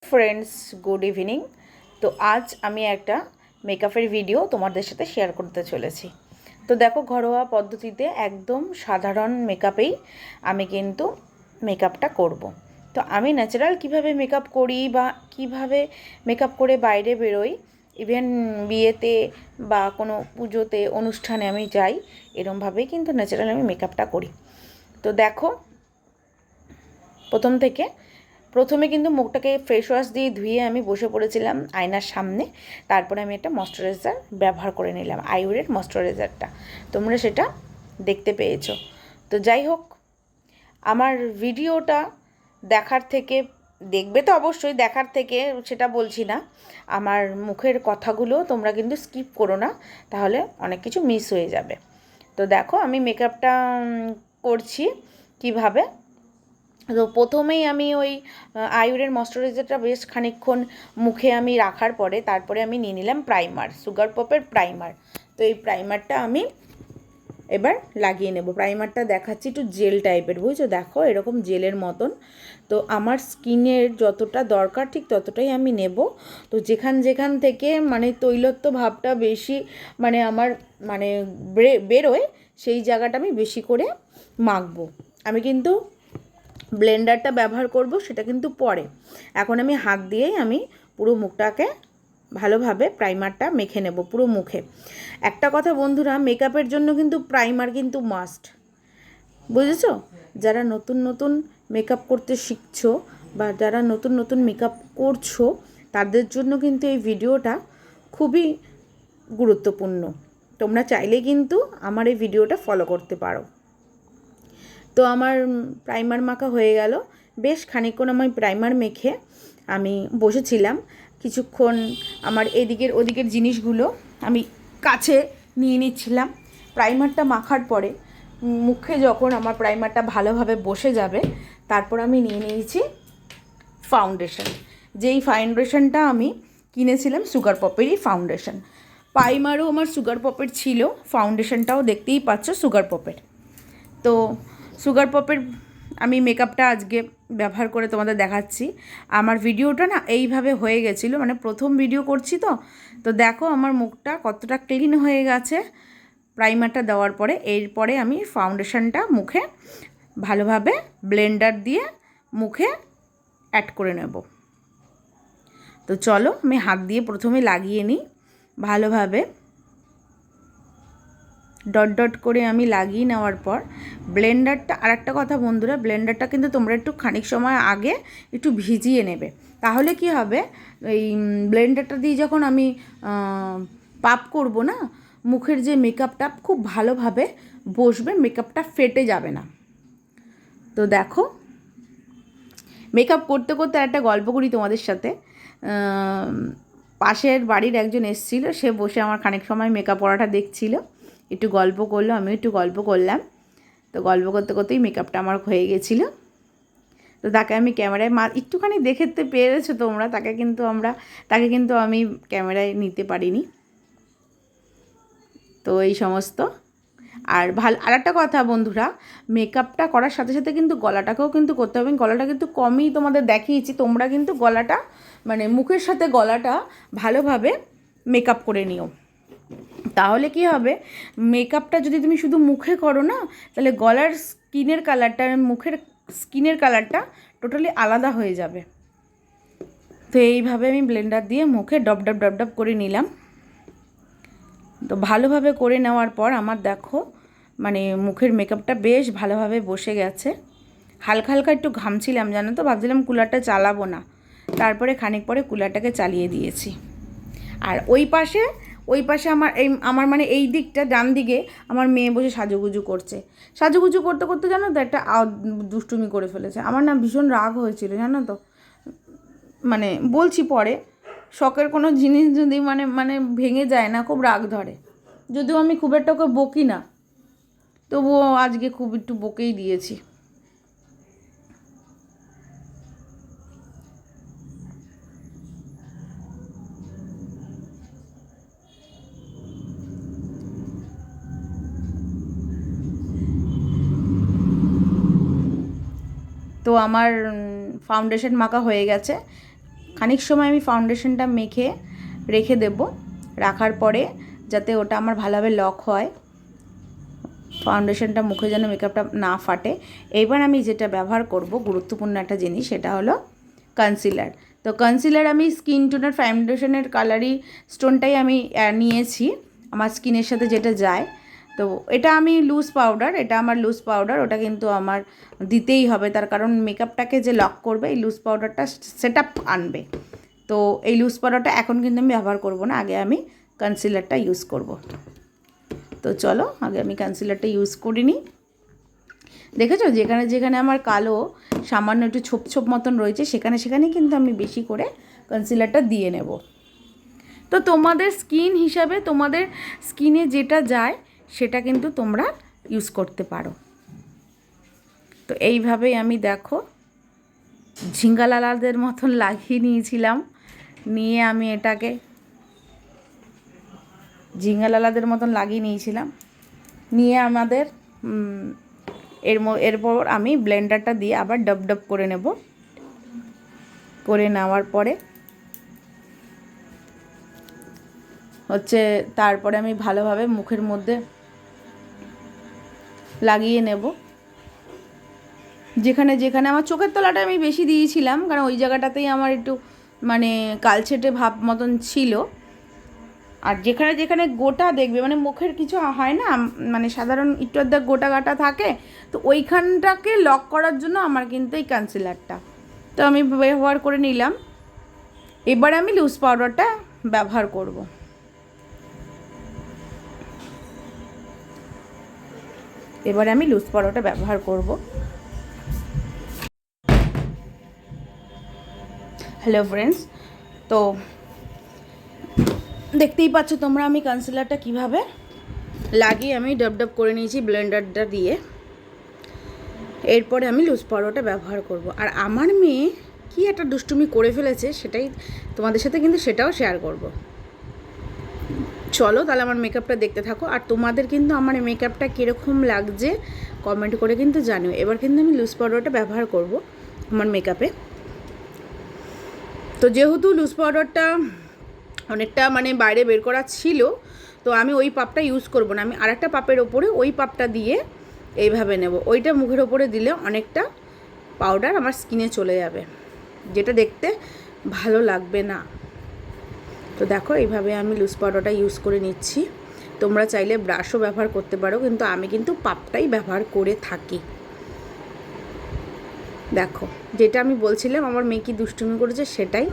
Friends, good evening. তো আজ আমি একটা মেকআপের ভিডিও তোমাদের সাথে শেয়ার করতে চলেছি। তো দেখো, ঘরোয়া পদ্ধতিতে একদম সাধারণ মেকআপেই আমি কিন্তু মেকআপটা করব। তো আমি ন্যাচারাল কিভাবে মেকআপ করি বা কিভাবে মেকআপ করে বাইরে বেরোই, ইভেন বিয়েতে বা কোনো পুজোতে অনুষ্ঠানে আমি যাই, এরমভাবেই কিন্তু ন্যাচারাল আমি মেকআপটা করি। তো দেখো, প্রথমে কিন্তু মুখটাকে ফেস ওয়াশ দিয়ে ধুয়ে আমি বসে পড়েছিলাম আয়নার সামনে। তারপরে আমি একটা ময়শ্চারাইজার ব্যবহার করে নিলাম, আইউরের ময়শ্চারাইজারটা। তোমরা সেটা দেখতে পেয়েছো। তো যাই হোক, আমার ভিডিওটা দেখার থেকে, দেখবে তো অবশ্যই, দেখার থেকে সেটা বলছি না, আমার মুখের কথাগুলো তোমরা কিন্তু স্কিপ করো না, তাহলে অনেক কিছু মিস হয়ে যাবে। তো দেখো, আমি মেকআপটা করছি কিভাবে। তো প্রথমেই আমি ওই আইউরের ময়শ্চারাইজারটা বেশ খানিকক্ষণ মুখে আমি রাখার পরে তারপরে আমি নিয়ে নিলাম প্রাইমার, সুগার পপের প্রাইমার। তো এই প্রাইমারটা আমি এবার লাগিয়ে নেব। প্রাইমারটা দেখাচ্ছি একটু জেল টাইপের, বুঝছো? দেখো, এরকম জেলের মতন। তো আমার স্কিনের যতটা দরকার ঠিক ততটাই আমি নেব। তো যেখান থেকে মানে তৈলত্ব ভাবটা বেশি মানে আমার মানে বেরোয়, সেই জায়গাটা আমি বেশি করে মাখবো। আমি কিন্তু ব্লেন্ডারটা ব্যবহার করব, সেটা কিন্তু পরে। এখন আমি হাত দিয়েই আমি পুরো মুখটাকে ভালোভাবে প্রাইমারটা মেখে নেব পুরো মুখে। একটা কথা বন্ধুরা, মেকআপের জন্য কিন্তু প্রাইমার কিন্তু মাস্ট, বুঝেছো? যারা নতুন নতুন মেকআপ করতে শিখছো বা যারা নতুন নতুন মেকআপ করছো, তাদের জন্য কিন্তু এই ভিডিওটা খুবই গুরুত্বপূর্ণ। তোমরা চাইলে কিন্তু আমার এই ভিডিওটা ফলো করতে পারো। তো আমার প্রাইমার মাখা হয়ে গেল। বেশ খানিকক্ষণ আমি প্রাইমার মেখে আমি বসেছিলাম। কিছুক্ষণ আমার এদিকের ওদিকের জিনিসগুলো আমি কাছে নিয়ে নিচ্ছিলাম। প্রাইমারটা মাখার পরে মুখে যখন আমার প্রাইমারটা ভালোভাবে বসে যাবে, তারপর আমি নিয়ে নিয়েছি ফাউন্ডেশন। যেই ফাউন্ডেশনটা আমি কিনেছিলাম সুগার পপেরই ফাউন্ডেশন। প্রাইমারও আমার সুগার পপের ছিল, ফাউন্ডেশনটাও দেখতেই পাচ্ছ সুগার পপের। তো সুগার পপের আমি মেকআপটা আজকে ব্যবহার করে তোমাদের দেখাচ্ছি। আমার ভিডিওটা না এইভাবে হয়ে গেছিলো, মানে প্রথম ভিডিও করছি তো দেখো আমার মুখটা কতটা ক্লিন হয়ে গেছে প্রাইমারটা দেওয়ার পরে। এরপরে আমি ফাউন্ডেশনটা মুখে ভালোভাবে ব্লেন্ডার দিয়ে মুখে অ্যাড করে নেব। তো চলো, আমি হাত দিয়ে প্রথমে লাগিয়ে নিই ভালোভাবে। ডট ডট করে আমি লাগিয়ে নেওয়ার পর ব্লেন্ডারটা, আর একটা কথা বন্ধুরা, ব্লেন্ডারটা কিন্তু তোমরা একটু খানিক সময় আগে একটু ভিজিয়ে নেবে। তাহলে কি হবে, এই ব্লেন্ডারটা দিয়ে যখন আমি পাপ করব না, মুখের যে মেকআপটা খুব ভালোভাবে বসবে, মেকআপটা ফেটে যাবে না। তো দেখো, মেকআপ করতে করতে একটা গল্প করি তোমাদের সাথে। পাশের বাড়ির একজন এসেছিল, সে বসে আমার খানিক সময় মেকআপ করাটা দেখছিল, একটু গল্প করলো, আমিও একটু গল্প করলাম। তো গল্প করতে করতেই মেকআপটা আমার হয়ে গেছিলো। তো তাকে আমি ক্যামেরায় একটুখানি দেখতে পেরেছো তোমরা, তাকে কিন্তু আমি ক্যামেরায় নিতে পারিনি। তো এই সমস্ত। আর আরেকটা কথা বন্ধুরা, মেকআপটা করার সাথে সাথে কিন্তু গলাটাকেও কিন্তু করতে হবে। গলাটা কিন্তু কমই তোমাদের দেখিয়েছি, তোমরা কিন্তু গলাটা মানে মুখের সাথে গলাটা ভালোভাবে মেকআপ করে নিও। তাহলে কি হবে, মেকআপটা যদি তুমি শুধু মুখে করো না, তাহলে গলার স্কিনের কালারটা, মুখের স্কিনের কালারটা টোটালি আলাদা হয়ে যাবে। তো এইভাবে আমি ব্লেন্ডার দিয়ে মুখে ডব ডব ডব ডব করে নিলাম। তো ভালোভাবে করে নেওয়ার পর আমার দেখো মানে মুখের মেকআপটা বেশ ভালোভাবে বসে গেছে। হালকা হালকা একটু ঘামছিলাম, জানো তো, ভাবছিলাম কুলারটা চালাবো না। তারপরে খানিক পরে কুলারটাকে চালিয়ে দিয়েছি। আর ওই পাশে আমার মানে এই দিকটা ডান দিকে আমার মেয়ে বসে সাজুগুজু করছে। সাজুগুজু করতে করতে জানো তো একটা দুষ্টুমি করে ফেলেছে। আমার না ভীষণ রাগ হয়েছিল, জানো তো। মানে বলছি পরে, শখের কোনো জিনিস যদি মানে ভেঙে যায় না, খুব রাগ ধরে। যদিও আমি খুব একটা ওকে বকি না, তবুও আজকে খুব একটু বকেই দিয়েছি। তো আমার ফাউন্ডেশন মাখা হয়ে গেছে। খানিক সময় আমি ফাউন্ডেশনটা মেখে রেখে দেব, রাখার পরে যাতে ওটা আমার ভালোভাবে লক হয়, ফাউন্ডেশনটা মুখে যেন মেকআপটা না ফাটে। এবার আমি যেটা ব্যবহার করব গুরুত্বপূর্ণ একটা জিনিস, সেটা হলো কনসিলার। তো কনসিলার আমি স্কিন টোনার ফাউন্ডেশনের কালারি স্টোনটাই আমি নিয়েছি আমার স্কিনের সাথে যেটা যায়। তো এটা আমি লুজ পাউডার, এটা আমার লুজ পাউডার, ওটা কিন্তু আমার দিতেই হবে, তার কারণ মেকআপটাকে যে লক করবে এই লুজ পাউডারটা সেট আপ আনবে। তো এই লুজ পাউডারটা এখন কিন্তু আমি ব্যবহার করব না, আগে আমি কনসিলারটা ইউজ করব। তো চলো আগে আমি কনসিলারটা ইউজ করে নিই। দেখেছো যেখানে যেখানে আমার কালো সামান্য একটু ছোপ ছোপ মতন রয়েছে সেখানে সেখানে কিন্তু আমি বেশি করে কনসিলারটা দিয়ে নেব। তো তোমাদের স্কিন হিসাবে তোমাদের স্কিনে যেটা যায় সেটা কিন্তু তোমরা ইউজ করতে পারো। তো এইভাবেই আমি দেখো ঝিঙ্গালালাদের মতন লাগিয়ে নিয়েছিলাম, নিয়ে আমি এটাকে ঝিঙ্গালালাদের মতন লাগিয়ে নিয়েছিলাম, নিয়ে আমাদের এরপর আমি ব্লেন্ডারটা দিয়ে আবার ডব ডব করে নেব। করে নেওয়ার পরে হচ্ছে তারপরে আমি ভালোভাবে মুখের মধ্যে লাগিয়ে নেব। যেখানে যেখানে আমার চোখের তলাটা আমি বেশি দিয়েছিলাম, কারণ ওই জায়গাটাতেই আমার একটু মানে কালচেটে ভাব মতন ছিল। আর যেখানে যেখানে গোটা দেখবে, মানে মুখের কিছু হয় না, মানে সাধারণ একটু আধা গোটা গাটা থাকে, তো ওইখানটাকে লক করার জন্য আমার কিন্তু এই কনসিলারটা তো আমি ব্যবহার করে নিলাম। এবার আমি লুজ পাউডারটা ব্যবহার করব। এবারে আমি লুজ পাউডারটা ব্যবহার করব। হ্যালো ফ্রেন্ডস, তো দেখতেই পাচ্ছ তোমরা আমি কনসিলারটা কিভাবে লাগিয়ে আমি ডব ডব করে নিয়েছি ব্লেন্ডারটা দিয়ে। এরপরে আমি লুজ পাউডারটা ব্যবহার করব। আর আমার মেয়ে কি একটা দুষ্টুমি করে ফেলেছে সেটাই তোমাদের সাথে কিন্তু সেটাও শেয়ার করব। চলো তাহলে আমার মেকআপটা দেখতে থাকো, আর তোমাদের কিন্তু আমার মেকআপটা কীরকম লাগছে কমেন্ট করে কিন্তু জানিও। এবার কিন্তু আমি লুজ পাউডারটা ব্যবহার করব আমার মেকআপে। তো যেহেতু লুজ পাউডারটা অনেকটা মানে বাইরে বের করা ছিল, তো আমি ওই পাপটা ইউজ করব না, আমি আরেকটা পাপের ওপরে ওই পাপটা দিয়ে এইভাবে নেব। ওইটা মুখের ওপরে দিলে অনেকটা পাউডার আমার স্কিনে চলে যাবে, যেটা দেখতে ভালো লাগবে না। তো দেখো এইভাবে আমি লুজ পাউডারটা ইউজ করে নিচ্ছি। তোমরা চাইলে ব্রাশও ব্যবহার করতে পারো, কিন্তু আমি কিন্তু পাপটাই ব্যবহার করে থাকি। দেখো যেটা আমি বলছিলাম আমার মেয়ে কি দুষ্টুমি করেছে সেটাই।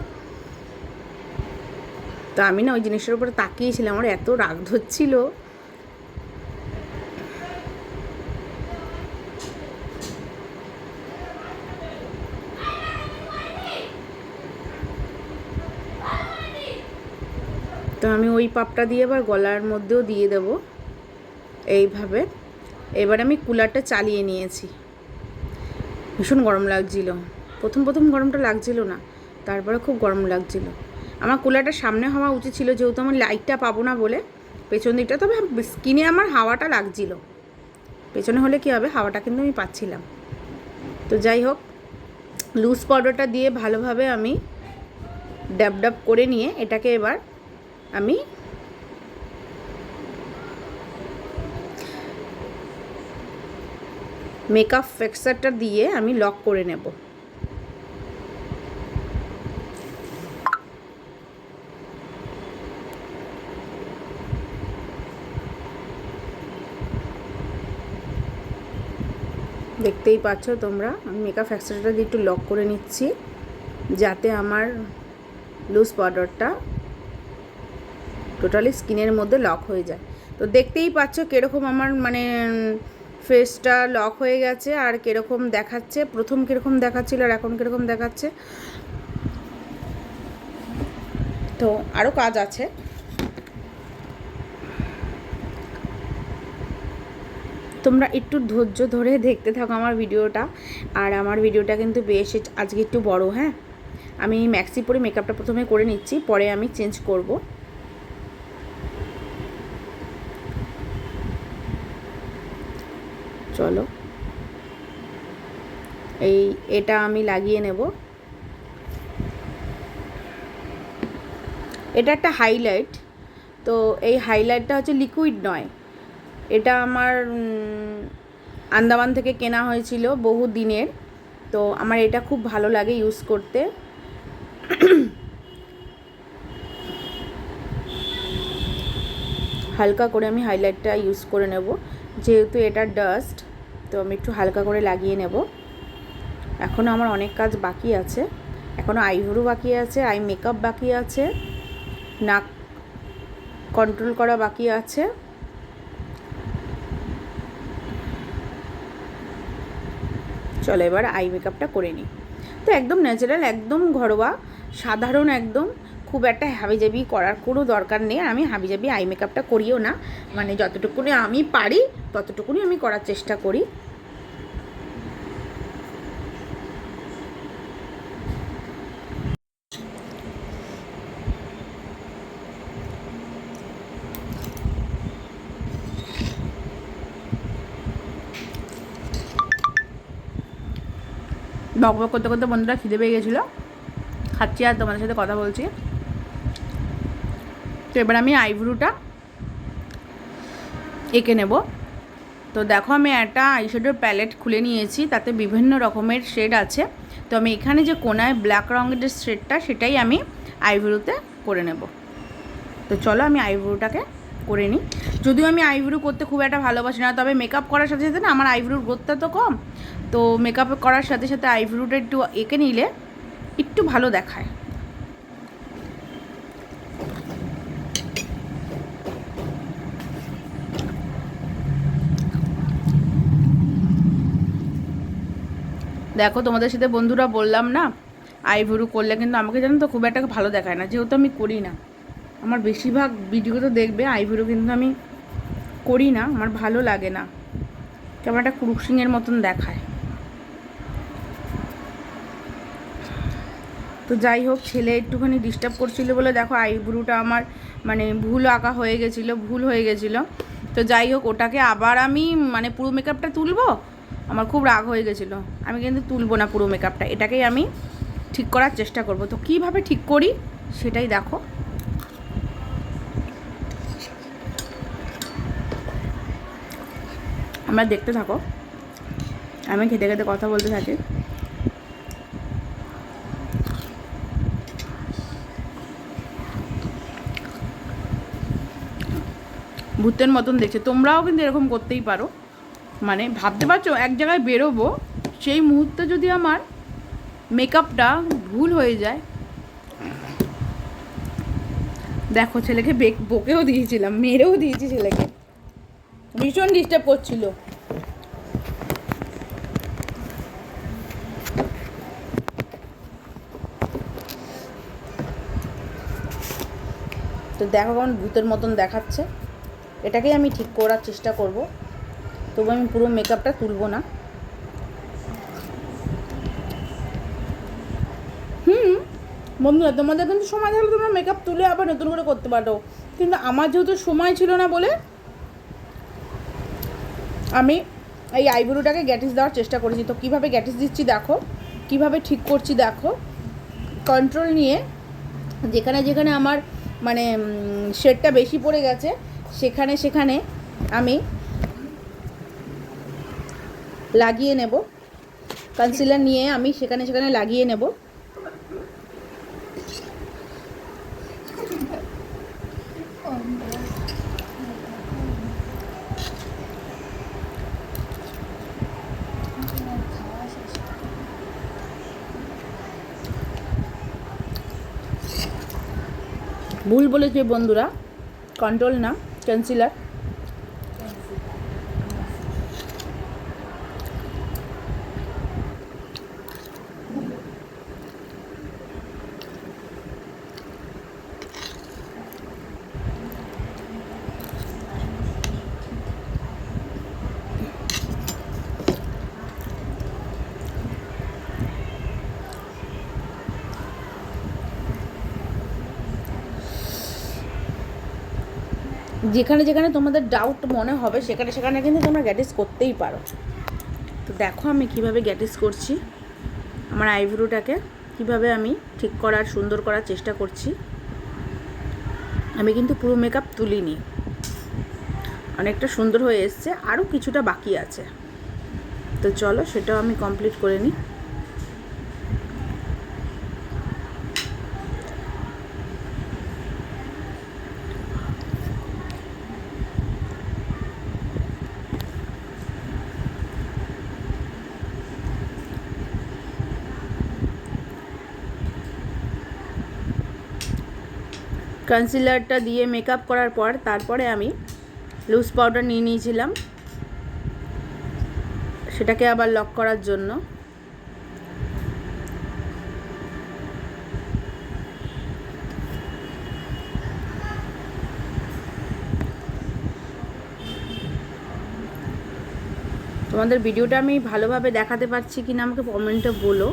তো আমি না ওই জিনিসটার উপরে তাকিয়েছিলাম, আমার এত রাগ ধরছিল। তো আমি ওই পাপটা দিয়ে এবার গলার মধ্যেও দিয়ে দেব এইভাবে। এবার আমি কুলারটা চালিয়ে নিয়েছি। ভীষণ গরম লাগছিল, প্রথম প্রথম গরমটা লাগছিল না, তারপরে খুব গরম লাগছিল। আমার কুলারটা সামনে হওয়া উচিত ছিল, যেহেতু আমার লাইটটা পাবো না বলে পেছন দিকটা, তবে স্কিনে আমার হাওয়াটা লাগছিল। পেছনে হলে কী হবে, হাওয়াটা কিন্তু আমি পাচ্ছিলাম। তো যাই হোক, লুজ পাউডারটা দিয়ে ভালোভাবে আমি ড্যাব ড্যাব করে নিয়ে এটাকে এবার আমি মেকআপ ফিক্সারটা দিয়ে আমি লক করে নেব। দেখতেই পাচ্ছ তোমরা, আমি মেকআপ ফিক্সারটা দিয়ে একটু লক করে নিচ্ছি যাতে আমার লুজ পাউডারটা টোটালি স্কিনের মধ্যে লক হয়ে যায়। তো দেখতেই পাচ্ছ কীরকম আমার মানে ফেসটা লক হয়ে গেছে আর কীরকম দেখাচ্ছে। প্রথম কীরকম দেখাচ্ছিল আর এখন কীরকম দেখাচ্ছে। তো আরও কাজ আছে। তোমরা একটু ধৈর্য ধরে দেখতে থাকো আমার ভিডিওটা। আর আমার ভিডিওটা কিন্তু বেশ আজকে একটু বড়, হ্যাঁ। আমি ম্যাক্সি পরে মেকআপটা প্রথমে করে নিচ্ছি, পরে আমি চেঞ্জ করব। চলো এটা আমি লাগিয়ে নেব। এটা একটা হাইলাইট। তো এই হাইলাইটটা হচ্ছে লিকুইড নয়, এটা আমার আন্দামান থেকে কেনা হয়েছিল বহু দিনের। তো আমার এটা খুব ভালো লাগে ইউজ করতে। হালকা করে আমি হাইলাইটটা ইউজ করে নেব, যেহেতু এটা ডাস্ট, তো আমি একটু হালকা করে লাগিয়ে নেব। এখনও আমার অনেক কাজ বাকি আছে, এখনও আইব্রো বাকি আছে, আই মেকআপ বাকি আছে, নাক কন্ট্রোল করা বাকি আছে। চলো এবার আই মেকআপটা করে নিই। তো একদম ন্যাচারাল, একদম ঘরোয়া, সাধারণ, একদম খুব একটা হাবিজাবি করার কোনো দরকার নেই। আমি হাবিজাবি আই মেকআপটা করিও না, মানে যতটুকুনি আমি পারি ততটুকুনি আমি করার চেষ্টা করি। বক বক করতে করতে বন্ধুরা খিদে পেয়ে গেছিলো, খাচ্ছি আর তোমাদের সাথে কথা বলছি। তো এবার আমি আইব্রোটা এঁকে নেব। তো দেখো আমি একটা আইশ্যাডোর প্যালেট খুলে নিয়েছি, তাতে বিভিন্ন রকমের শেড আছে। তো আমি এখানে যে কোনায় ব্ল্যাক রঙের যে শেডটা, সেটাই আমি আইব্রোতে করে নেব। তো চলো আমি আইব্রোটাকে করে নিই। যদিও আমি আইব্রো করতে খুব একটা ভালোবাসি না, তবে মেকআপ করার সাথে সাথে না আমার আইব্রোর গ্রোথটা তো কম, তো মেকআপ করার সাথে সাথে আইব্রোটা একটু এঁকে নিলে একটু ভালো দেখায়। দেখো তোমাদের সাথে বন্ধুরা বললাম না, আইব্রো করলে কিন্তু আমাকে জানো তো খুব একটা ভালো দেখায় না, যেহেতু আমি করি না। আমার বেশিরভাগ ভিডিও তো দেখবে আইব্রো কিন্তু আমি করি না, আমার ভালো লাগে না, কেমন একটা ক্রুশিংয়ের মতন দেখায়। তো যাই হোক, ছেলে একটুখানি ডিস্টার্ব করছিল বলে দেখো আইব্রোটা আমার মানে ভুল আঁকা হয়ে গেছিলো, ভুল হয়ে গেছিলো। তো যাই হোক, ওটাকে আবার আমি মানে পুরো মেকআপটা তুলবো, আমার খুব রাগ হয়ে গেছিলো। আমি কিন্তু তুলবো না পুরো মেকআপটা, এটাকেই আমি ঠিক করার চেষ্টা করব। তো কীভাবে ঠিক করি সেটাই দেখো। আমরা দেখতে থাকো, আমি খেতে খেতে কথা বলতে থাকি। ভূতের মতন দেখছে, তোমরাও কিন্তু এরকম করতেই পারো। মানে ভাবতে পারছো এক জায়গায় বেরোবো, সেই মুহূর্তে যদি আমার মেকআপটা ভুল হয়ে যায়। দেখো ছেলেকে বকেও দিয়েছিলাম, মেরেও দিয়েছি ছেলেকে, ভীষণ ডিস্টার্ব করছিল। তো দেখো কেমন ভূতের মতন দেখাচ্ছে, এটাকেই আমি ঠিক করার চেষ্টা করব। তবু আমি পুরো মেকআপটা তুলবো না। বন্ধুরা তোমাদের কিন্তু সময় থাকলে তোমরা মেকআপ তুলে আবার নতুন করে করতে পারো, কিন্তু আমার যেহেতু সময় ছিল না বলে আমি এই আইব্রোটাকে গ্যাটিস দেওয়ার চেষ্টা করেছি। তো কীভাবে গ্যাটিস দিচ্ছি দেখো, কিভাবে ঠিক করছি দেখো। কন্ট্রোল নিয়ে যেখানে যেখানে আমার মানে শেডটা বেশি পড়ে গেছে সেখানে সেখানে আমি লাগিয়ে নেব। কনসিলার নিয়ে আমি সেখানে সেখানে লাগিয়ে নেব। ভুল বলেছে বন্ধুরা, কন্ট্রোল না, কনসিলার। যেখানে যেখানে তোমাদের ডাউট মনে হবে সেখানে সেখানে কিন্তু তোমরা গ্যাটিস করতেই পারো। তো দেখো আমি কিভাবে গ্যাটিস করছি, আমার আইব্রোটাকে কিভাবে আমি ঠিক করার সুন্দর করার চেষ্টা করছি। আমি কিন্তু পুরো মেকআপ তুলিনি, অনেকটা সুন্দর হয়ে এসছে, আরও কিছুটা বাকি আছে। তো চলো সেটাও আমি কমপ্লিট করে নিই। কনসিলারটা দিয়ে মেকআপ করার পর তারপরে আমি লুজ পাউডার নিয়ে নিয়েছিলাম, সেটাকে আবার লক করার জন্য। তোমাদের ভিডিওটা আমি ভালোভাবে দেখাতে পারছি কিনা আমাকে কমেন্টে বলো।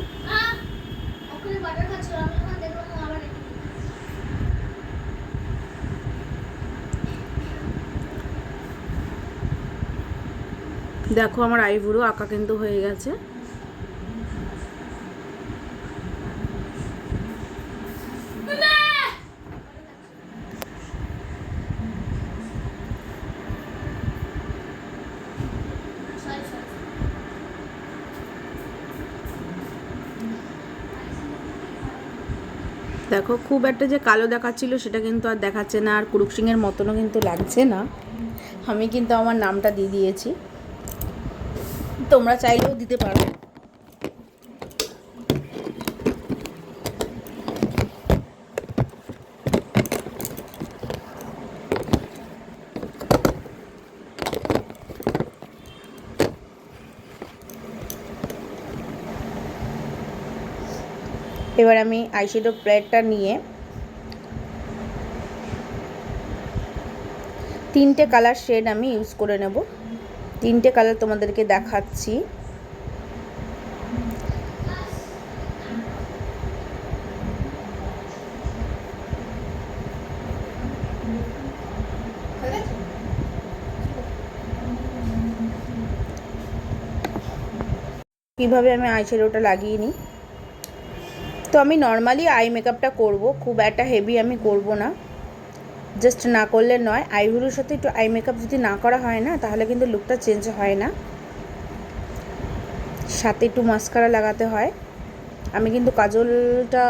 দেখো আমার আইব্রো আঁকা কিন্তু হয়ে গেছে। দেখো খুব একটা যে কালো দেখাচ্ছিল সেটা কিন্তু আর দেখাচ্ছে না, আর কুরুক সিংয়ের মতনও কিন্তু লাগছে না। আমি কিন্তু আমার নামটা দিয়ে দিয়েছি, তোমরা চাইলেও দিতে পারো। এবার আমি আইশ্যাডো প্লেটটা নিয়ে 3টে কালার শেড আমি ইউজ করে নেব। 3টে কালার তোমাদেরকে দেখাচ্ছি। কীভাবে আমি আইশ্যাডোটা লাগিয়ে নিই। তো আমি নর্মালি আই মেকআপটা করব, খুব একটা হেভি আমি করব না, জাস্ট না করলে নয়। আইব্রোর সাথে একটু আই মেকআপ যদি না করা হয় না তাহলে কিন্তু লুকটা চেঞ্জ হয় না। সাথে একটু মাস্কারা লাগাতে হয়। আমি কিন্তু কাজলটা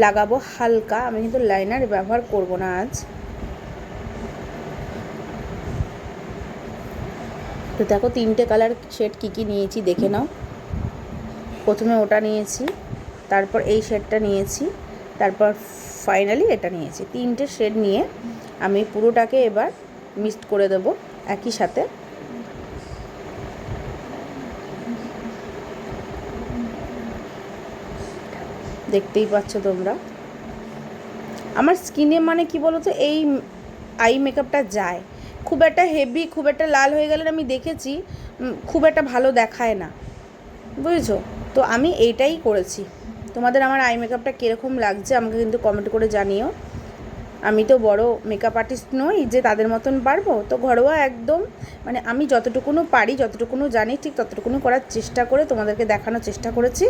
লাগাবো হালকা, আমি কিন্তু লাইনার ব্যবহার করব না আজ। তো দেখো 3টে কালার শেড কী কী নিয়েছি দেখে নাও। প্রথমে ওটা নিয়েছি, তারপর এই শেডটা নিয়েছি, তারপর ফাইনালি এটা নিয়েছি। 3টে শেড নিয়ে আমি পুরোটাকে এবার মিক্সড করে দেব একই সাথে। দেখতেই পাচ্ছ তোমরা আমার স্কিনে মানে কি বলো তো, এই আই মেকআপটা যায় খুব একটা হেভি, খুব একটা লাল হয়ে গেলে আমি দেখেছি খুব একটা ভালো দেখায় না, বুঝেছো? তো আমি এইটাই করেছি। তোমাদের আমার আই মেকআপটা কীরকম লাগছে আমাকে কিন্তু কমেন্ট করে জানিও। আমি তো বড় মেকআপ আর্টিস্ট নই যে তাদের মতন পারবো, তো ঘরোয়া একদম মানে আমি যতটুকুনো পারি, যতটুকুনো জানি ঠিক ততটুকুনো করার চেষ্টা করে তোমাদেরকে দেখানোর চেষ্টা করেছি।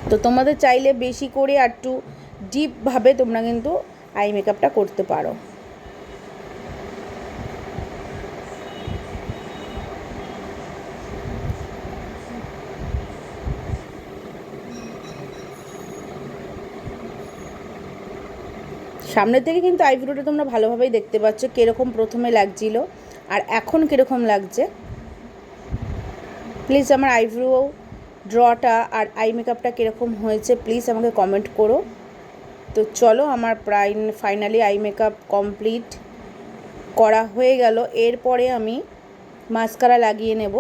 তো তোমাদের চাইলে বেশি করে আর একটু ডিপভাবে তোমরা কিন্তু আই মেকআপটা করতে পারো। সামনের থেকে কিন্তু আইব্রোটা তোমরা ভালোভাবেই দেখতে পাচ্ছ কীরকম প্রথমে লাগছিল আর এখন কীরকম লাগছে। প্লিজ আমার আইব্রো ড্রটা আর আই মেকআপটা কীরকম হয়েছে প্লিজ আমাকে কমেন্ট করো। তো চলো আমার প্রায় ফাইনালি আই মেকআপ কমপ্লিট করা হয়ে গেল। এরপরে আমি মাস্কারা লাগিয়ে নেব।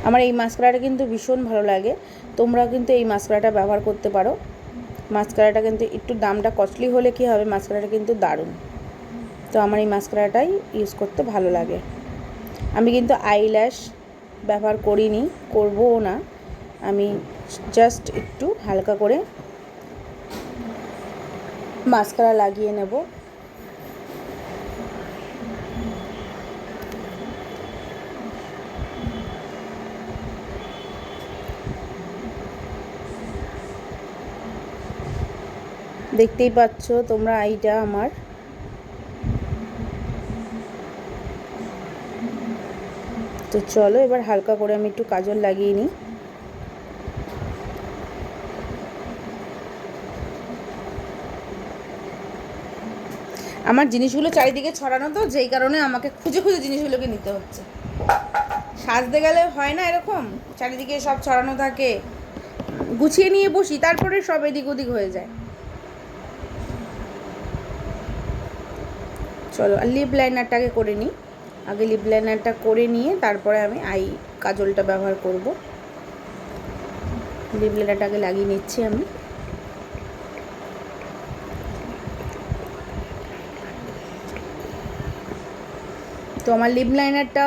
আমার এই মাস্কারাটা কিন্তু ভীষণ ভালো লাগে, তোমরাও কিন্তু এই মাস্কারাটা ব্যবহার করতে পারো। মাস্কারাটা কিন্তু একটু দামটা কস্টলি হলে কী হবে, মাস্কারাটা কিন্তু দারুণ। তো আমার এই মাস্কারাটাই ইউজ করতে ভালো লাগে। আমি কিন্তু আইল্যাশ ব্যবহার করিনি, করবও না। আমি জাস্ট একটু হালকা করে মাস্কারা লাগিয়ে নেব। দেখতেই পাচ্ছ তোমরা আইটা আমার। তো চলো এবার হালকা করে আমি একটু কাজল লাগিয়ে নিই। আমার জিনিসগুলো চারিদিকে ছড়ানো, তো যেই কারণে আমাকে খুঁজে খুঁজে জিনিসগুলোকে নিতে হচ্ছে। সাজতে গেলে হয় না এরকম, চারিদিকে সব ছড়ানো থাকে, গুছিয়ে নিয়ে বসি তারপরে সব এদিক ওদিক হয়ে যায়। চলো আর লিপ লাইনারটাকে করে নিই। আগে লিপ লাইনারটা করে নিয়ে তারপরে আমি আই কাজলটা ব্যবহার করব। লিপ লাইনারটাকে লাগিয়ে নিচ্ছি আমি। তো আমার লিপ লাইনারটা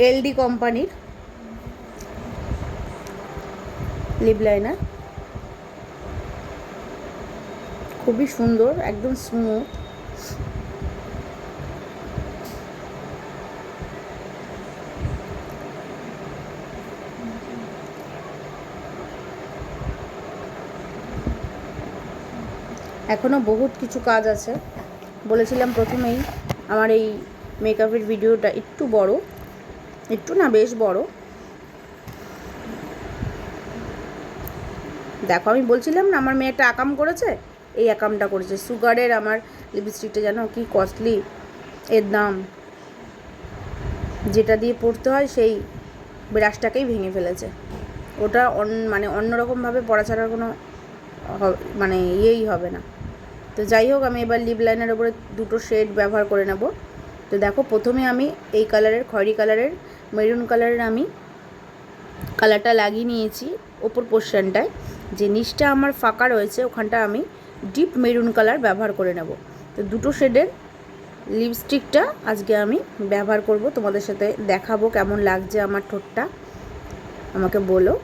এলডি কোম্পানির লিপ লাইনার, খুবই সুন্দর, একদম স্মুথ। এখনও বহুত কিছু কাজ আছে। বলেছিলাম প্রথমেই আমার এই মেকআপের ভিডিওটা একটু বড়, একটু না বেশ বড়। দেখো আমি বলছিলাম না আমার মেয়ে একটা আকাম করেছে, এই আকামটা করেছে। সুগারের আমার লিপস্টিকটা জানো কি কস্টলি, এর দাম, যেটা দিয়ে পড়তে হয় সেই ব্রাশটাকেই ভেঙে ফেলেছে। ওটা মানে অন্যরকমভাবে পড়া ছাড়ার কোনো মানে ইয়েই হবে না। তো যাই হোক আমি এবার লিপ লাইনার উপরে দুটো শেড ব্যবহার করে নেব। তো দেখো প্রথমে আমি এই কালারের, খয়েরি কালারের, মেরুন কালারের আমি কালারটা লাগিয়ে নিয়েছি ওপর পোর্শনটায়। যে নিচটা আমার ফাঁকা রয়েছে ওখানটা আমি ডিপ মেরুন কালার ব্যবহার করে নেব। তো দুটো শেডের লিপস্টিকটা আজকে আমি ব্যবহার করব, তোমাদের সাথে দেখাবো কেমন লাগছে আমার ঠোঁটটা, আমাকে বলো।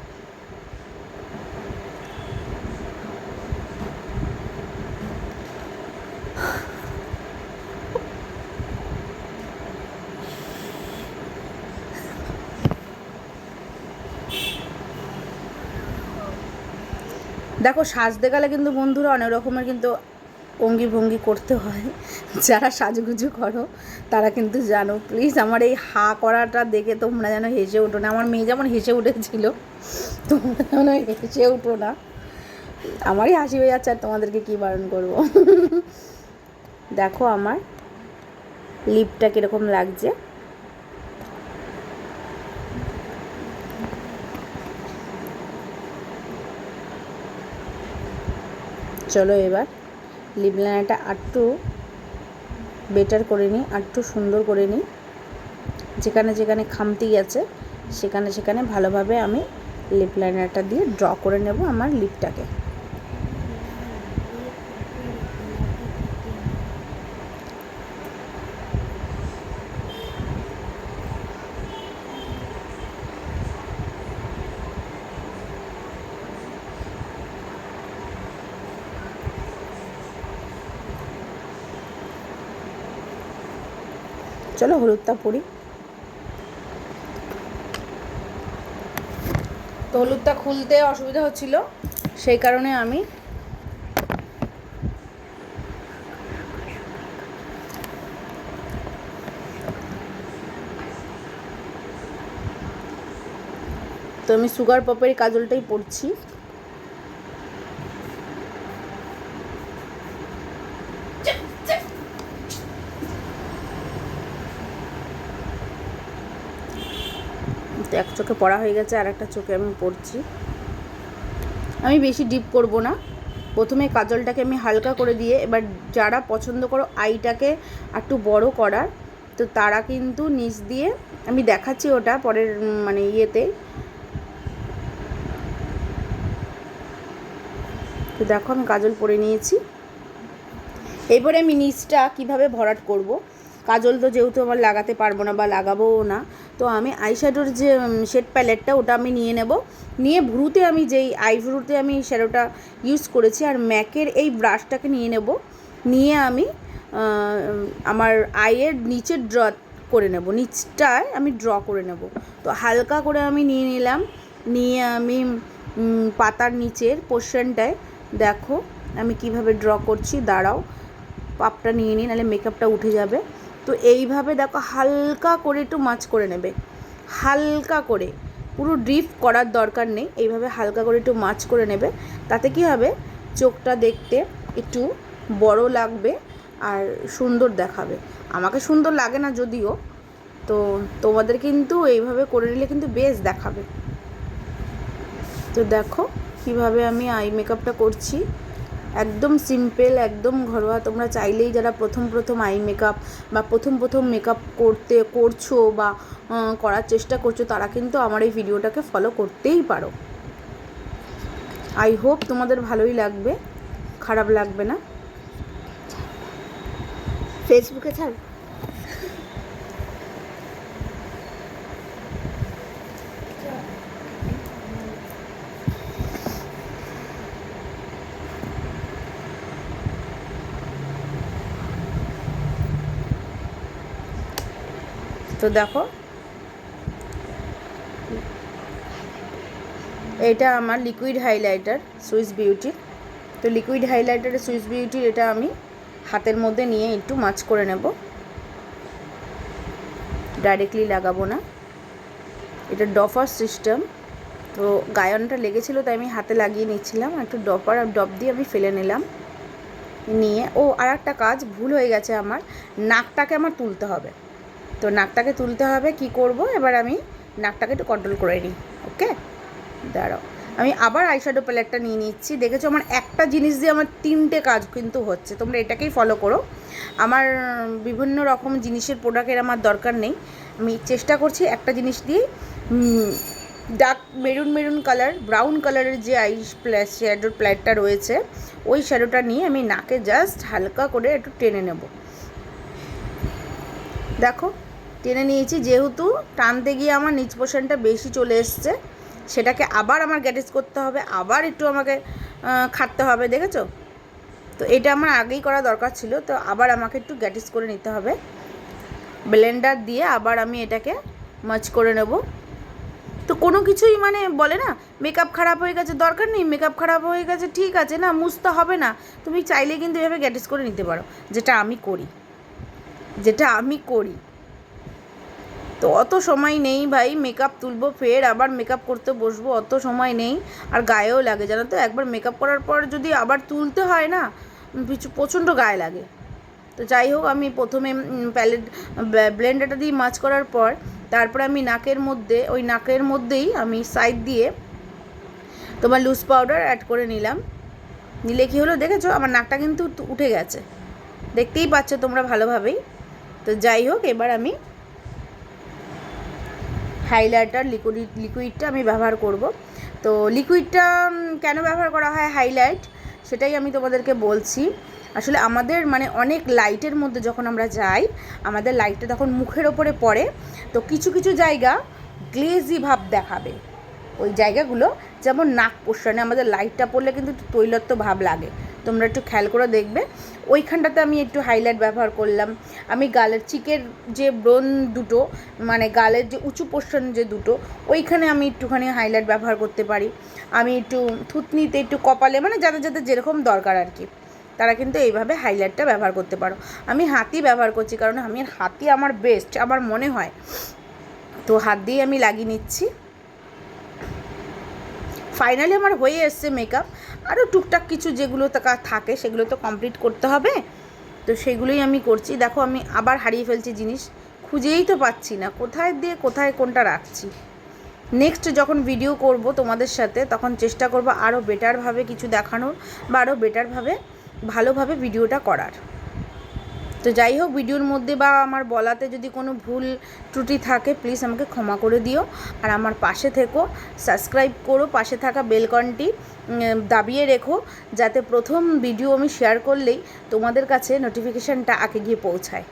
দেখো সাজতে গেলে কিন্তু বন্ধুরা অনেক রকমের কিন্তু অঙ্গি ভঙ্গি করতে হয়। যারা সাজুগুজু করো তারা কিন্তু জানো। প্লিজ আমার এই হা করাটা দেখে তোমরা যেন হেসে উঠো না। আমার মেয়ে যেমন হেসে উঠেছিল, তোমরা যেন হেসে উঠো না। আমারই হাসি হয়ে যাচ্ছে আর তোমাদেরকে কী বারণ করবো। দেখো আমার লিপটা কীরকম লাগছে। চলো এবার লিপ লাইনারটা আরটু বেটার করে নিই, আরটু সুন্দর করে নিই। যেখানে যেখানে খামতি গেছে সেখানে সেখানে ভালোভাবে আমি লিপ লাইনারটা দিয়ে ড্র করে নেব আমার লিপটাকে। চলো হলুদটা পরি। তো হলুদটা খুলতে অসুবিধা হচ্ছিল, সেই কারণে আমি সুগার পপের কাজলটাই পরছি। তো এক চোখে পড়া হয়ে গেছে, আর একটা চোখে আমি পড়ছি। আমি বেশি ডিপ করব না, প্রথমে কাজলটাকে আমি হালকা করে দিয়ে, এবার যারা পছন্দ করো আইটাকে একটু বড় করার, তো তারা কিন্তু নিচ দিয়ে আমি দেখাচ্ছি ওটা পরের মানে ইয়েতে। তো দেখো আমি কাজল পরে নিয়েছি। এরপরে আমি নিচটা কিভাবে ভরাট করব। কাজল তো যেহেতু আমার লাগাতে পারবো না বা লাগাবোও না, তো আমি আইশ্যাডোর যে শেড প্যালেটটা ওটা আমি নিয়ে নেব। নিয়ে ভ্রুতে আমি যেই আইভ্রুতে আমি শ্যাডোটা ইউজ করেছি আর ম্যাকের এই ব্রাশটাকে নিয়ে নেব। নিয়ে আমি আমার আইয়ের নিচে ড্র করে নেব, নিচটায় আমি ড্র করে নেব। তো হালকা করে আমি নিয়ে নিলাম, নিয়ে আমি পাতার নিচের পোর্শনটায় দেখো আমি কিভাবে ড্র করছি, দাঁড়াও পাপটা নিয়ে নিই, নাহলে মেকআপটা উঠে যাবে। তো এইভাবে দেখো হালকা করে একটু মাছ করে নেবে, হালকা করে, পুরো ড্রিপ করার দরকার নেই, এইভাবে হালকা করে একটু মাছ করে নেবে। তাতে কি হবে, চোখটা দেখতে একটু বড় লাগবে আর সুন্দর দেখাবে। আমাকে সুন্দর লাগে না যদিও, তো তোমাদের কিন্তু এইভাবে করে নিলে কিন্তু বেশ দেখাবে। তো দেখো কিভাবে আমি আই মেকআপটা করছি, একদম সিম্পল, একদম ঘরোয়া। তোমরা চাইলেই যারা প্রথম আই মেকআপ বা প্রথম মেকআপ করছো বা করার চেষ্টা করছো, তারা কিন্তু আমার এই ভিডিওটাকে ফলো করতেই পারো। আই হোপ তোমাদের ভালোই লাগবে, খারাপ লাগবে না। ফেসবুকে ছাড়। তো দেখো এটা আমার লিকুইড হাইলাইটার সুইস বিউটি। তো লিকুইড হাইলাইটারের সুইস বিউটির এটা আমি হাতের মধ্যে নিয়ে একটু মাছ করে নেব, ডাইরেক্টলি লাগাবো না, এটা ডপার সিস্টেম। তো গায়নটা লেগেছিলো তাই আমি হাতে লাগিয়ে নিচ্ছিলাম, একটু ডপার আর ডপ দিয়ে আমি ফেলে নিলাম নিয়ে। ও আর একটা কাজ ভুল হয়ে গেছে আমার, নাকটাকে আমার তুলতে হবে। তো নাকটাকে তুলতে হবে, কি করব এবার, আমি নাকটাকে একটু কন্ট্রোল করে নিই। ওকে, দাঁড়াও, আমি আবার আইশ্যাডো প্যালেটটা নিয়ে নিচ্ছি। দেখেছো আমার একটা জিনিস দিয়ে আমার 3টে কাজ কিন্তু হচ্ছে, তোমরা এটাকেই ফলো করো। আমার বিভিন্ন রকম জিনিসের প্রোডাক্টের আমার দরকার নেই, আমি চেষ্টা করছি একটা জিনিস দিয়ে, ডার্ক মেরুন কালার, ব্রাউন কালারের যে শ্যাডোর প্যালেটটা রয়েছে, ওই শ্যাডোটা নিয়ে আমি নাকে জাস্ট হালকা করে একটু টেনে নেব। দেখো টেনে নিয়েছি, যেহেতু টানতে গিয়ে আমার নিচ পোর্শনটা বেশি চলে এসছে, সেটাকে আবার আমার গ্যাটিস করতে হবে, আবার একটু আমাকে খাটতে হবে, দেখেছো? তো এটা আমার আগেই করা দরকার ছিল, তো আবার আমাকে একটু গ্যাটিস করে নিতে হবে। ব্লেন্ডার দিয়ে আবার আমি এটাকে মাছ করে নেব। তো কোনো কিছুই মানে বলে না মেকআপ খারাপ হয়ে গেছে, দরকার নেই, মেকআপ খারাপ হয়ে গেছে ঠিক আছে, না মুছতে হবে না, তুমি চাইলে কিন্তু এভাবে গ্যাটিস করে নিতে পারো, যেটা আমি করি। তো অত সময় নেই ভাই, মেকআপ তুলবো ফের আবার মেকআপ করতে বসবো, অত সময় নেই। আর গায়েও লাগে জানো তো, একবার মেকআপ করার পর যদি আবার তুলতে হয় না, প্রচণ্ড গায়ে লাগে। তো যাই হোক, আমি প্রথমে ব্লেন্ডারটা দিয়ে মাছ করার পর তারপরে আমি নাকের মধ্যেই আমি সাইড দিয়ে তোমার লুজ পাউডার অ্যাড করে নিলে কি হলো দেখেছো, আমার নাকটা কিন্তু উঠে গেছে, দেখতেই পাচ্ছ তোমরা ভালোভাবেই। তো যাই হোক, এবার আমি হাইলাইটার লিকুইডটা আমি ব্যবহার করব। তো লিকুইডটা কেন ব্যবহার করা হয় হাইলাইট, সেটাই আমি তোমাদেরকে বলছি। আসলে আমাদের মানে অনেক লাইটের মধ্যে যখন আমরা যাই, আমাদের লাইটটা তখন মুখের ওপরে পড়ে, তো কিছু জায়গা গ্লেজি ভাব দেখাবে। ওই জায়গাগুলো যেমন নাক পোর্শনে আমাদের লাইটটা পড়লে কিন্তু একটু তৈলাক্ত ভাব লাগে, তোমরা একটু খেয়াল করে দেখবে। ওইখানটাতে আমি একটু হাইলাইট ব্যবহার করলাম। আমি গালের চিকের যে ব্রোন দুটো, মানে গালের যে উঁচু পোর্শন যে দুটো, ওইখানে আমি একটুখানি হাইলাইট ব্যবহার করতে পারি। আমি একটু থুতনিতে, একটু কপালে, মানে যাদের যেরকম দরকার আর কি, তারা কিন্তু এইভাবে হাইলাইটটা ব্যবহার করতে পারো। আমি হাতই ব্যবহার করছি, কারণ হাতই আমার বেস্ট আমার মনে হয়। তো হাত দিয়ে আমি লাগিয়ে নিচ্ছি। ফাইনালি আমার হয়ে এসছে মেকআপ, আরও টুকটাক কিছু যেগুলো থাকে সেগুলো তো কমপ্লিট করতে হবে, তো সেগুলোই আমি করছি। দেখো আমি আবার হারিয়ে ফেলছি জিনিস, খুঁজেই তো পাচ্ছি না কোথায় দিয়ে কোথায় কোনটা রাখছি। নেক্সট যখন ভিডিও করব তোমাদের সাথে, তখন চেষ্টা করব আরও বেটারভাবে কিছু দেখানোর বা আরও ভালোভাবে ভিডিওটা করার। তো যাই হোক, ভিডিওর মধ্যে বা আমার বলাতে যদি কোনো ভুল ত্রুটি থাকে প্লিজ আমাকে ক্ষমা করে দিও। আর আমার পাশে থেকো, সাবস্ক্রাইব করো, পাশে থাকা বেলকনটি দাবিয়ে রেখো, যাতে প্রথম ভিডিও আমি শেয়ার করলেই তোমাদের কাছে নোটিফিকেশানটা আগে গিয়ে পৌঁছায়।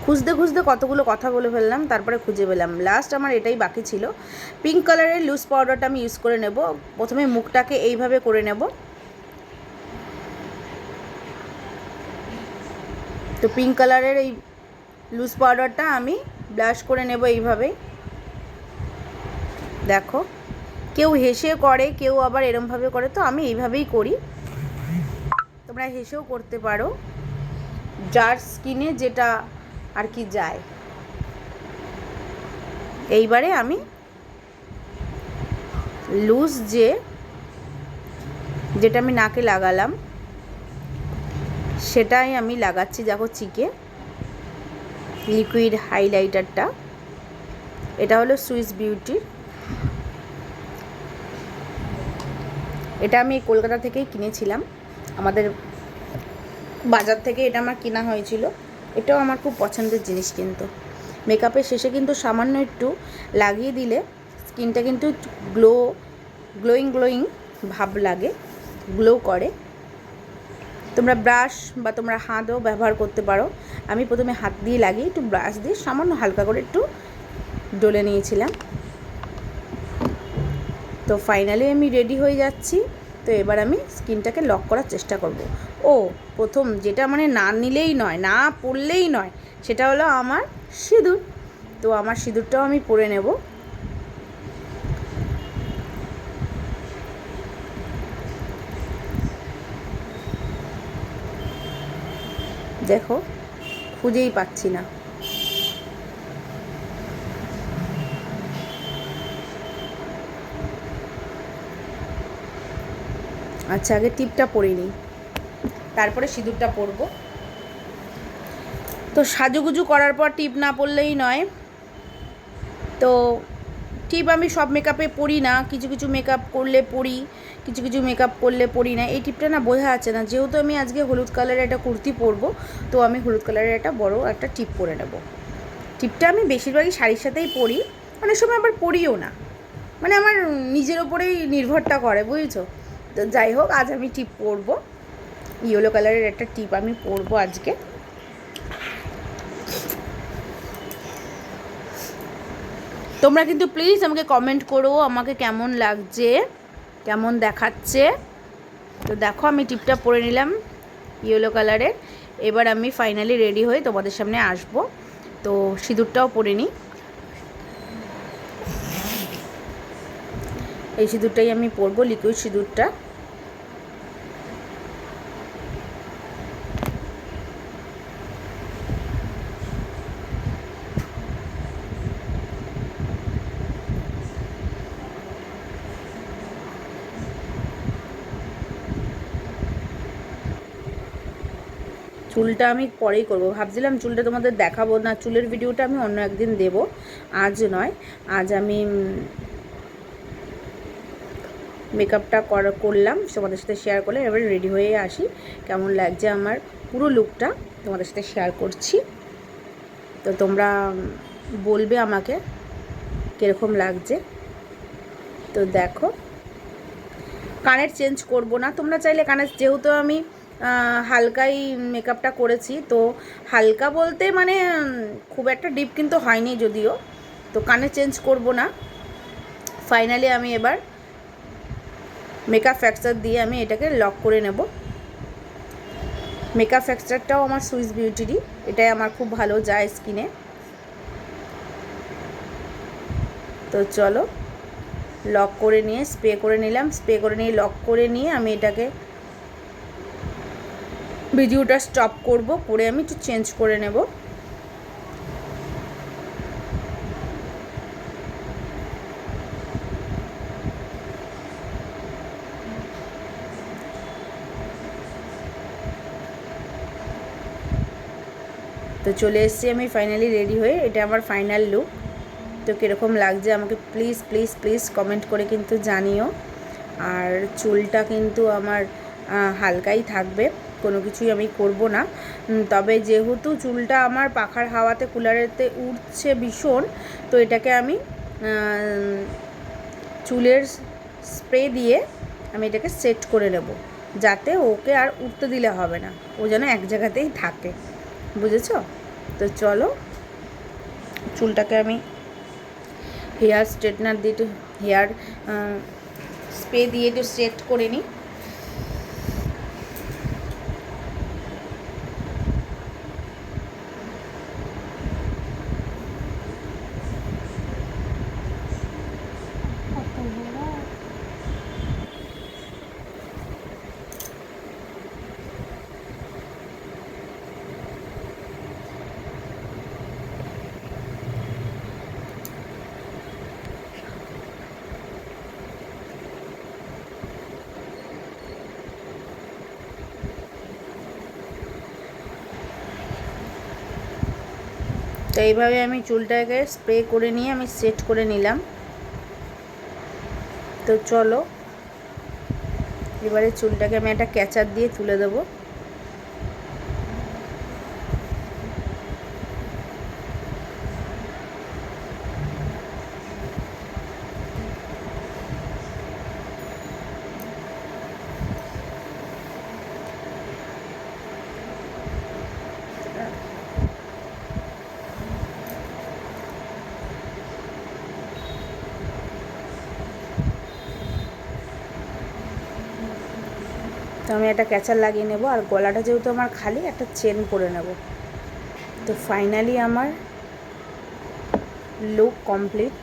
খুঁজতে কতগুলো কথা বলে ফেললাম, তারপরে খুঁজে পেলাম, লাস্ট আমার এটাই বাকি ছিল। পিঙ্ক কালারের লুজ পাউডারটা আমি ইউজ করে নেব। প্রথমে মুখটাকে এইভাবে করে নেব। তো পিঙ্ক কালারের এই লুজ পাউডারটা আমি ব্লাশ করে নেব এইভাবেই। দেখো কেউ হেসে করে, কেউ আবার এরমভাবে করে, তো আমি এইভাবেই করি। তোমরা হেসেও করতে পারো, যার স্কিনে যেটা আর কি যায়। এইবারে আমি লুজ যেটা আমি নাকে লাগালাম সেটাই আমি লাগাচ্ছি। দেখো চিকে লিকুইড হাইলাইটারটা, এটা হলো সুইস বিউটির। এটা আমি কলকাতা থেকেই কিনেছিলাম, আমাদের বাজার থেকে এটা আমার কেনা হয়েছিল। এটাও আমার খুব পছন্দের জিনিস। কিন্তু মেকআপের শেষে কিন্তু সামান্য একটু লাগিয়ে দিলে স্কিনটা কিন্তু গ্লোয়িং ভাব লাগে, গ্লো করে। তোমরা ব্রাশ বা তোমরা হাতও ব্যবহার করতে পারো। আমি প্রথমে হাত দিয়ে লাগিয়ে একটু ব্রাশ দিয়ে সামান্য হালকা করে একটু ডলে নিয়েছিলাম। তো ফাইনালি আমি রেডি হয়ে যাচ্ছি। তো এবার আমি স্কিনটাকে লক করার চেষ্টা করব। প্রথম যেটা মানে না নিলেই নয়, না পরলেই নয়, সেটা হলো আমার সিঁদুর। তো আমার সিঁদুরটাও আমি পরে নেব। দেখো খুঁজেই পাচ্ছি না। আচ্ছা, আগে টিপটা পরে নিই, তারপরে সিঁদুরটা পরবো। তো সাজুগুজু করার পর টিপ না পরলেই নয়। তো টিপ আমি সব মেকআপে পরি না, কিছু কিছু মেকআপ করলে পরি, কিছু কিছু মেকআপ করলে পরি না। এই টিপটা না বোঝা যাচ্ছে না, যেহেতু আমি আজকে হলুদ কালারের একটা কুর্তি পরবো, তো আমি হলুদ কালারের একটা বড় একটা টিপ পরে নেব। টিপটা আমি বেশিরভাগই শাড়ির সাথেই পরি, অনেক সময় আবার পরিও না, মানে আমার নিজের ওপরেই নির্ভরটা করে, বুঝেছো। তো যাই হোক, আজ আমি টিপ পরবো, ইয়েলো কালারের একটা টিপ আমি পরবো আজকে। তোমরা কিন্তু প্লিজ আমাকে কমেন্ট করো আমাকে কেমন লাগছে, কেমন দেখাচ্ছে। তো দেখো আমি টিপটা পরে নিলাম ইয়েলো কালারের। এবার আমি ফাইনালি রেডি হয়ে তোমাদের সামনে আসব। তো সিঁদুরটাও পরে নিই। এই সিঁদুরটাই আমি পরবো, লিকুইড সিঁদুরটা। চুলটা আমি পরেই করব, ভাবছিলাম চুলটা তোমাদের দেখাবো না, চুলের ভিডিওটা আমি অন্য একদিন দেব, আজ নয়। আজ আমি মেকআপটা করলাম, তোমাদের সাথে শেয়ার করলে এবার রেডি হয়ে আসি। কেমন লাগছে আমার পুরো লুকটা তোমাদের সাথে শেয়ার করছি। তো তোমরা বলবে আমাকে কীরকম লাগছে। তো দেখো, কানের চেঞ্জ করব না, তোমরা চাইলে কানের, যেহেতু আমি হালকাই মেকআপটা করেছি, তো হালকা বলতে মানে খুব একটা ডিপ কিন্তু হয়নি যদিও, তো কানে চেঞ্জ করব না। ফাইনালি আমি এবার মেকআপ ফ্যাক্টর দিয়ে আমি এটাকে লক করে নেব। মেকআপ ফ্যাক্টরটাও আমার সুইস বিউটিরই, এটাই আমার খুব ভালো যায় স্কিনে। তো চলো, লক করে নিয়ে স্প্রে করে নিলাম, স্প্রে করে নিয়ে লক করে নিয়ে আমি এটাকে ভিডিওটা স্টপ করব, করে আমি একটু চেঞ্জ করে নেব। তো চলে এসেছি আমি ফাইনালি রেডি হয়ে, এটা আমার ফাইনাল লুক। তো কীরকম লাগছে আমাকে প্লিজ প্লিজ প্লিজ কমেন্ট করে কিন্তু জানিও। আর চুলটা কিন্তু আমার হালকাই থাকবে, কোনো কিছুই আমি করব না। তবে যেহেতু চুলটা আমার পাখার হাওয়াতে কুলারেতে উঠছে ভীষণ, তো এটাকে আমি চুলের স্প্রে দিয়ে আমি এটাকে সেট করে নেব, যাতে ওকে আর উঠতে দিলে হবে না, ও যেন এক জায়গাতেই থাকে, বুঝেছো। তো চলো, চুলটাকে আমি হেয়ার স্ট্রেটনার দিয়ে একটু হেয়ার স্প্রে দিয়ে একটু সেট করে নিই। তো এইভাবে আমি চুলটাকে স্প্রে করে নিয়ে আমি সেট করে নিলাম। তো চলো এবারে চুলটাকে আমি একটা ক্যাচার দিয়ে তুলে দেবো। তো আমি একটা ক্যাচার লাগিয়ে নেব, আর গলাটা যেহেতু আমার খালি, একটা চেন পরে নেব। তো ফাইনালি আমার লুক কমপ্লিট।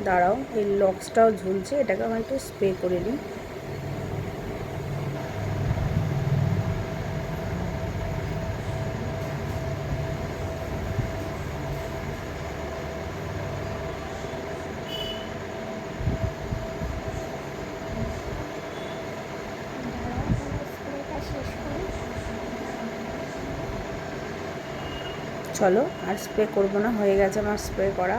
দাঁড়াও, এই লক্সটাও ঝুলছে, এটাকে আমি একটু স্প্রে করে নিই। চলো আর স্প্রে করবো না, হয়ে গেছে আমার স্প্রে করা।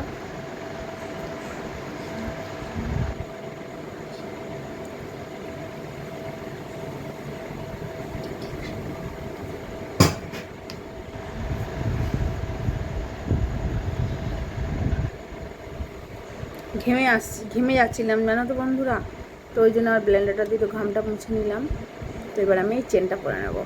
ঘেমে যাচ্ছিলাম জানো তো বন্ধুরা, তো ওই জন্য আর ব্লেন্ডারটা দিয়ে তো ঘামটা মুছে নিলাম। তো এবার আমি এই চেনটা পরে নেব।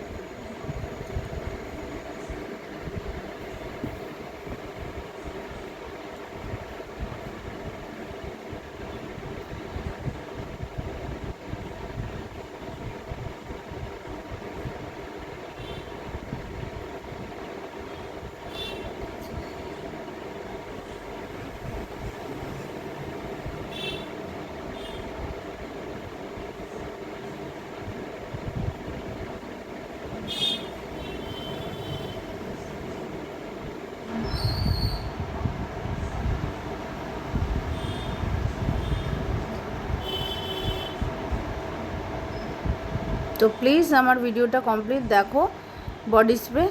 তো প্লিজ আমার ভিডিওটা কমপ্লিট দেখো। বডি স্প্রে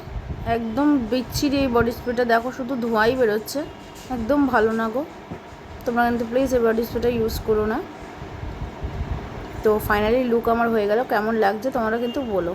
একদম বিচ্ছিরি, এই বডি স্প্রেটা দেখো শুধু ধোঁয়াই বেরোচ্ছে, একদম ভালো না গো। তোমরা কিন্তু প্লিজ এই বডি স্প্রেটা ইউজ করো না। তো ফাইনালি লুক আমার হয়ে গেল, কেমন লাগছে তোমরা কিন্তু বলো।